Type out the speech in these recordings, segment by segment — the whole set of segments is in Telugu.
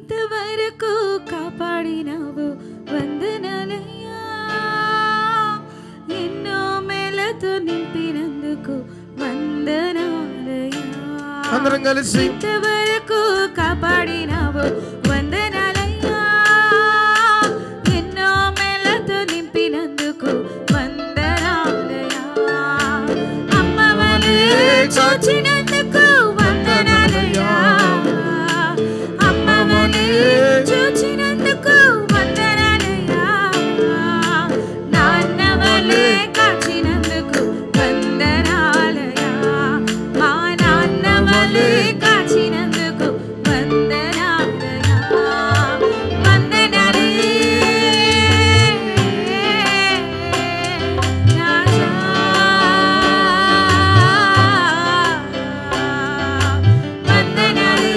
ఇంతవరకు కాపాడినావు వందనాలయ్యా, ఎన్నో మేలతో నింపినందుకు వందనాలయ్యా. అందరం కలిసి ఇంతవరకు కాపాడినావు వందనాలయ్యా, ఎన్నో మేలతో నింపినందుకు వందనాలయ్యా. అమ్మవలే చూచినందుకు వందనాలయ్యా, అమ్మవలే చూచినందుకు వందనాలయ్యా. నాన్నవలే కాచినందుకు వందనాలయ్యా, మా నాన్నవలే కాచినందుకు వందనాలయ్యా. వందనాలే రాజా, వందనాలే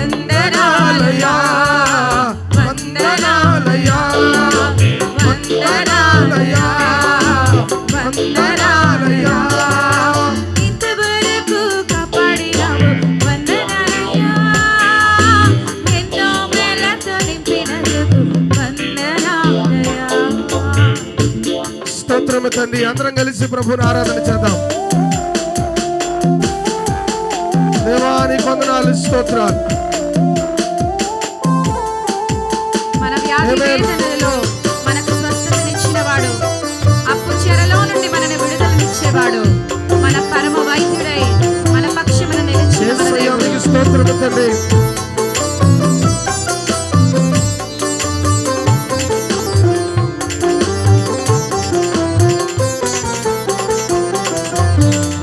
వందనాలయ్యా, వందనాలయ్యా, వందనాలయ్యా, వందనాలయ్యా. ఇంతవరకు కాపాడినావు వందనాలయ్యా, ఎన్నో మేలతో నింపినందుకు వందనాలయ్యా. స్తోత్రము తండ్రి. అందరం కలిసి ప్రభుని ఆరాధన చేద్దాం. దేవానికి వందనాలు, స్తోత్రాలు. మన వ్యాధి Amen. వేదనలలో మనకు స్వస్థతనిచ్చినవాడు, అప్పు చెరలో నుండి మనని విడుదలనిచ్చేవాడు, మన పరమ వైద్యుడై మన పక్షమున నిలిచిన మన దేవుడు. యేసయ్యానికి స్తోత్రము తండ్రి.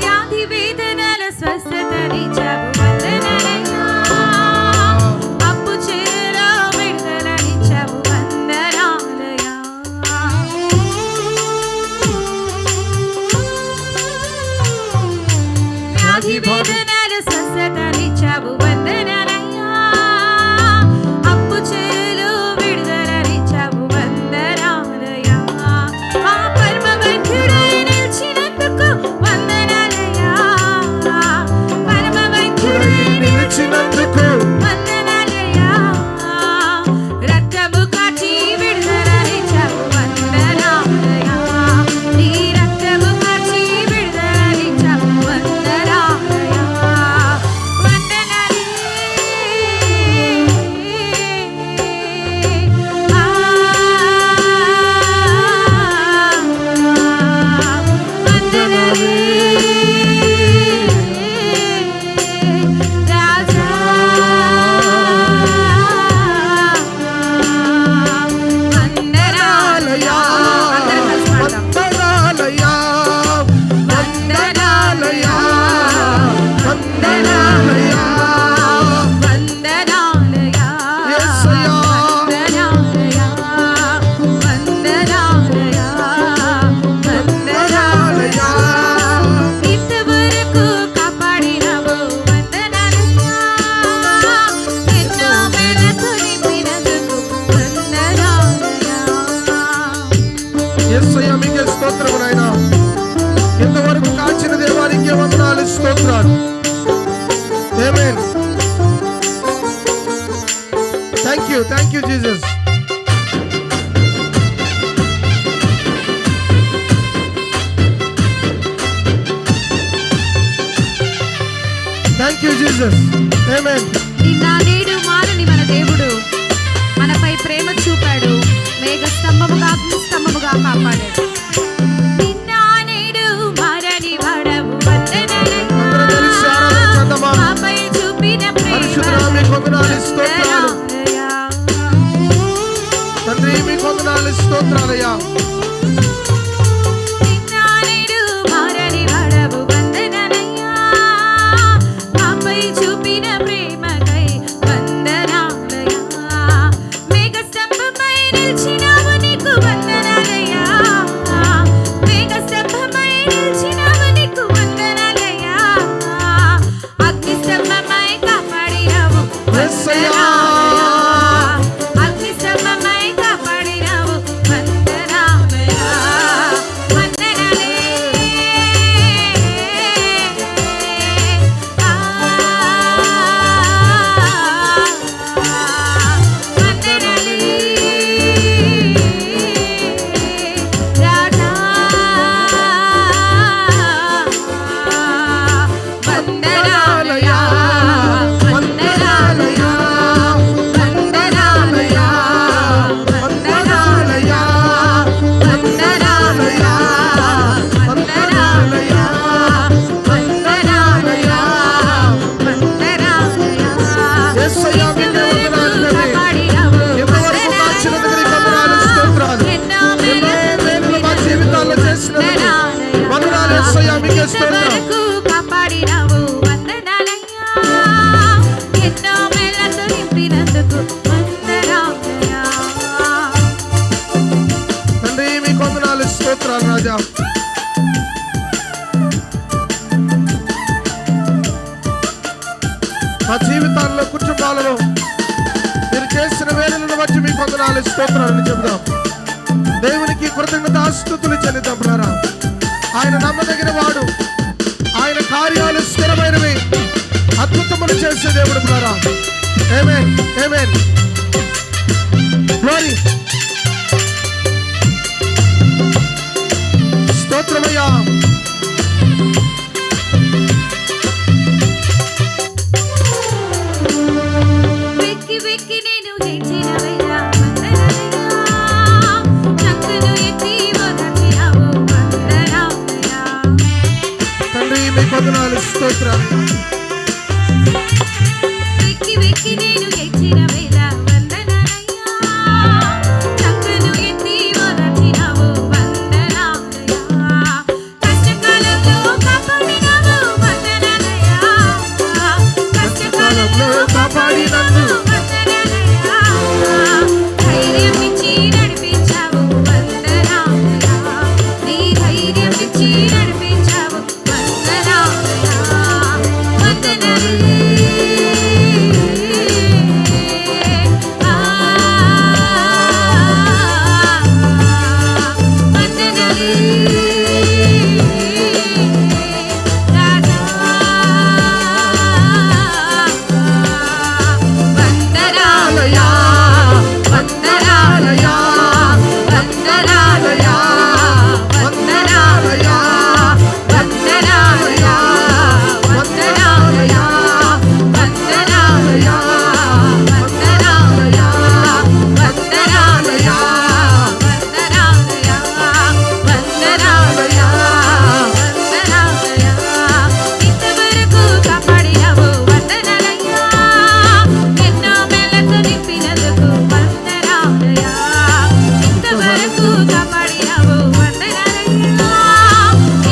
వ్యాధి వేదనల స్వస్థతనిచ్చావు వందనాలయ్యా, అప్పు చెరలో విడుదలనిచ్చావు వందనాలయ్యా. వ్యాధి వేదనల స్వస్థతనిచ్చావు వందనాలయ్యా, అప్పు చెరలో విడుదలనిచ్చావు వందనాలయ్యా. మా పరమ వైద్యుడై నిలిచినందుకు వందనాలయ్యా, పరమ వైద్యుడై నిలిచినందుకు వందనాలయ్యా. రక్తము కాచి విడుదలనిచ్చావు వందనాలయ్యా, నీ రక్తము కాచి విడుదలనిచ్చావు వందనాలయ్యా. వందనాలే వందనాలే రాజా, వందనాలయ్యా. అందరం కలిసి పాడదాం. వందనాలయ్యా, వందనాలయ్యా, వందనాలయ్యా. వందనాలయ్యా, యేసయ్యా. వందనాలయ్యా, వందనాలయ్యా, వందనాలయ్యా. ఇంతవరకు కాపాడినావు వందనాలయ్యా, ఎన్నో మేలతో నింపినందుకు వందనాలయ్యా. యేసయ్యా మీకే స్తోత్రము నాయనా. ఇంతవరకు కాచిన దేవానికి వందనాలు, స్తోత్రాలు. ఆమేన్. Thank you Jesus. Thank you Jesus. ఆమేన్. నిన్న నేడు మారని మన దేవుడు మనపై ప్రేమ చూపాడు, మేఘ స్తంభముగా అగ్ని స్తంభముగా కాపాడాడు. నిన్న నేడు మారని వాడవు వందనాలయ్యా, అందరం కలిసి ఆరాధన చేద్దామా? మాపై చూపిన ప్రేమ పరిశుద్ధుడా మీకు వందనాలు, స్తోత్రాలు. వందనాలయ్యా. తండ్రి మీకు వందనాలు, స్తోత్రాలయ్యా. నిన్న నేడు మారని వాడవు వందనాలయ్యా, మాపై చూపిన ప్రేమకై వందనాలయ్యా. మేఘ స్తంభమై నిలిచినావు నీకు వందనాలయ్యా, నీకే స్తోత్రం. ఇంతవరకు కాపాడినావు వందనాలయ్యా, ఎన్నో మేళ్ళతో నింపినందుకు వందనాలయ్యా. తండ్రి మీకు వందనాలు, స్తోత్రాలు రాజా. మా జీవితాల్లో కుటుంబాలలో మీరు చేసిన వేళలను బట్టి మీకు వందనాలు, స్తోత్రాలని చెబుదాం. దేవునికి కృతజ్ఞతాస్తుతులు చెల్లిద్దాం ప్రియులారా. ఆయన నమ్మదగిన వాడు, ఆయన కార్యాలు స్థిరమైనవి, అద్భుతములు చేసే దేవుడు ప్రియులారా. ఆమేన్, ఆమేన్. గ్లోరీ. స్తోత్రమయ్యా. వెక్కి వెక్కి నేను ఏడ్చినవయ్యా వందనాలయ్యా, చంకను ఎత్తి ఓదార్చినావు వందనాలయ్యా. తండ్రి మీకు వందనాలు, స్తోత్రాలు. వెక్కి వెక్కి నేను ఏడ్చినవేళ వందనాలయ్యా, చంకను ఎత్తి ఓదార్చినావు వందనాలయ్యా. కష్టకాలంలో కాపాడినావు వందనాలయ్యా, కష్టకాలంలో కాపాడి నన్ను వందనాలయ్యా. ధైర్యం ఇచ్చి నడిపించావు వందనాలయ్యా, నీ ధైర్యం ఇచ్చి నడిపించావు వందనాలయ్యా. వందనాలు. వందనాలయ్యా, వందనాలయ్యా, వందనాలయ్యా, వందనాలయ్యా, వందనాలయ్యా, వందనాలయ్యా, వందనాలయ్యా, వందనాలయ్యా, వందనాలయ్యా, వందనాలయ్యా, వందనాలయ్యా. ఇంతవరకు కాపాడినావు వందనాలయ్యా, ఎన్నో మేళ్ళతో నింపినందుకు వందనాలయ్యా. ఇంతవరకు కాపాడినావు వందనాలయ్యా,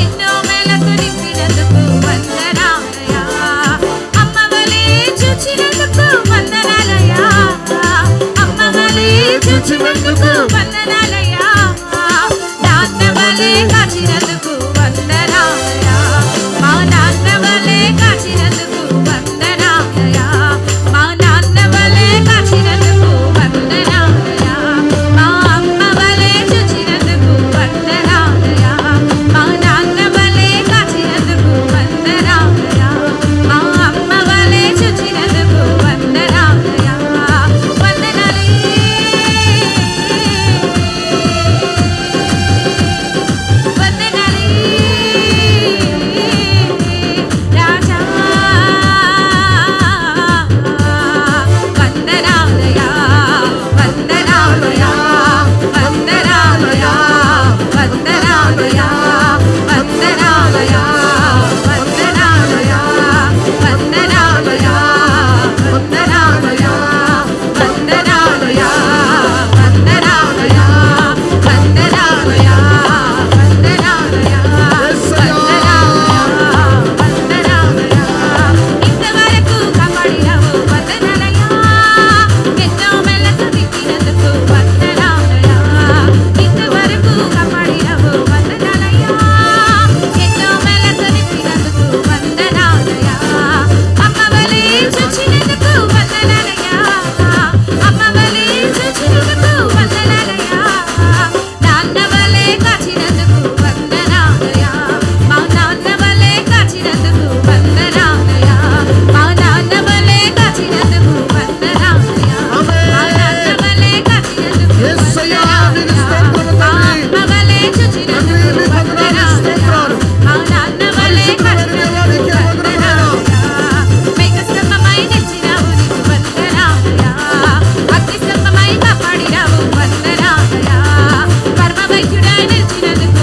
ఎన్నో మేళ్ళతో నింపినందుకు వందనాలయ్యా. అమ్మవలే చూచినందుకు వందనాలయ్యా, అమ్మవలే చూచినందుకు వందనాలయ్యా. నాన్నవలే కాచినందుకు వందనాలయ్యా, మా నాన్నవలే కాచినందుకు వందనాలయ్యా, మా నాన్నవలే కాచినందుకు వందనాలయ్యా. మా అమ్మవలే చూచినందుకు వందనాలయ్యా, మా నాన్నవలే కాచినందుకు వందనాలయ్యా, మా అమ్మవలే చూచినందుకు వందనాలయ్యా. వందనాలే. నిలిచినందుకు